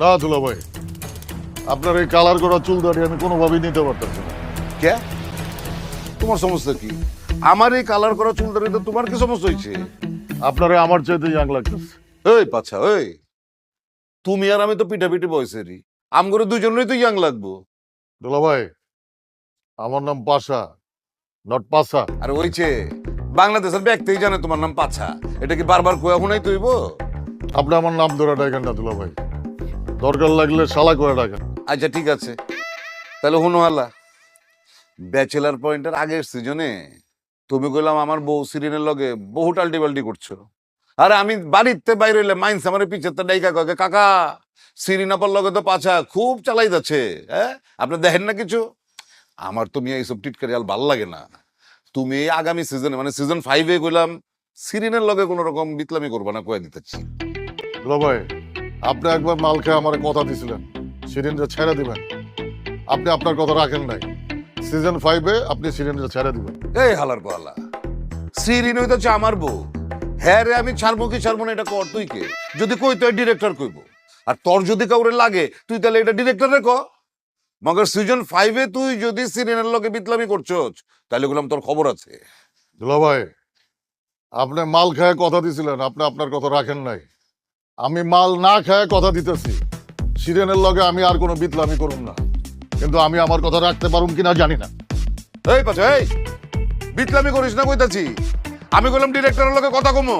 না দুলা ভাই, আপনার এই কালার করা চুল দাঁড়িয়ে আমি কোনোভাবেই নিতে পারতেছি না। কে? তোমার সমস্যা কি? আমার এই কালার করা চুল দাঁড়িয়ে তোমার কি সমস্যা হয়েছে? আপনারে আমার চাইতে ইয়াং লাগতেছে। এই পাছা ওই, তুমি আর আমি তো পিঠাপিঠি বয়সেরই, আমগরে দুজনেরই তো ইয়াং লাগবো। দুলা ভাই, আমার নাম পাশা, নট পাশা। আর ওইছে বাংলাদেশের ব্যক্তিই জানে তোমার নাম পাছা, এটা কি বারবার কোয়া শুনাই তৈব? আপনি আমার নাম ধরে ডাকেন না দুলা ভাই, দরকার লাগলে শালা করে ডাকেন। আচ্ছা ঠিক আছে, তাহলে হুনো হালা। ব্যাচেলার পয়েন্টের আগের সিজনে তুমি কইলাম আমার বউ সিরিনের লগে বহু টাল্টি বাল্টি করছো, আর আমি বাড়িতে বাইরে হইলে মাইন্স আমার পিছের তো ডাইকা কয়ে কাকা সিরিন আপার লগে তো পাছা খুব চালাই যাচ্ছে। হ্যাঁ, আপনি দেখেন না কিছু? আমার তো মিয়া এইসব টিটকারি আর ভাল লাগে না। তুমি এই আগামী সিজনে মানে সিজন 5-এ কইলাম সিরিনের লগে কোনো রকম বিতলামি করবা না, কয়ে দিতেছি। দুলা ভাই, আপনি একবার মাল খেয়ে আমার কথা দিছিলেন সিরিঞ্জটা ছেড়ে দিবেন, আপনি আপনার কথা রাখেন নাই। সিজন 5-এ আপনি সিরিঞ্জটা ছেড়ে দিবেন। এই হালার পালা, সিরিন হইতেছে আমার বউ। হ্যাঁ রে, আমি ছাড়বো কি ছাড়বো না এটা কর তুই কে? যদি কই তো ডিরেক্টর কইব, আর তোর যদি কাউরে লাগে তুই তাহলে এটা ডিরেক্টরে ক। মগর সিজন 5-এ তুই যদি সিরিনের লগে বিতলামি করছস তাহলে গুলাম তোর খবর আছে। দুলা ভাই, আপনি মাল খেয়ে কথা দিছিলেন, আপনি আপনার কথা রাখেন নাই। আমি মাল না খেয়ে কথা দিতেছি, সিরিয়ানের লগে আমি আর কোনো বিতলামি করুম না, কিন্তু আমি আমার কথা রাখতে পারুম কিনা জানি না। এই পাছে এই, বিতলামি করিস না কইতাছি। আমি কইলাম ডিরেক্টরের লগে কথা কমো।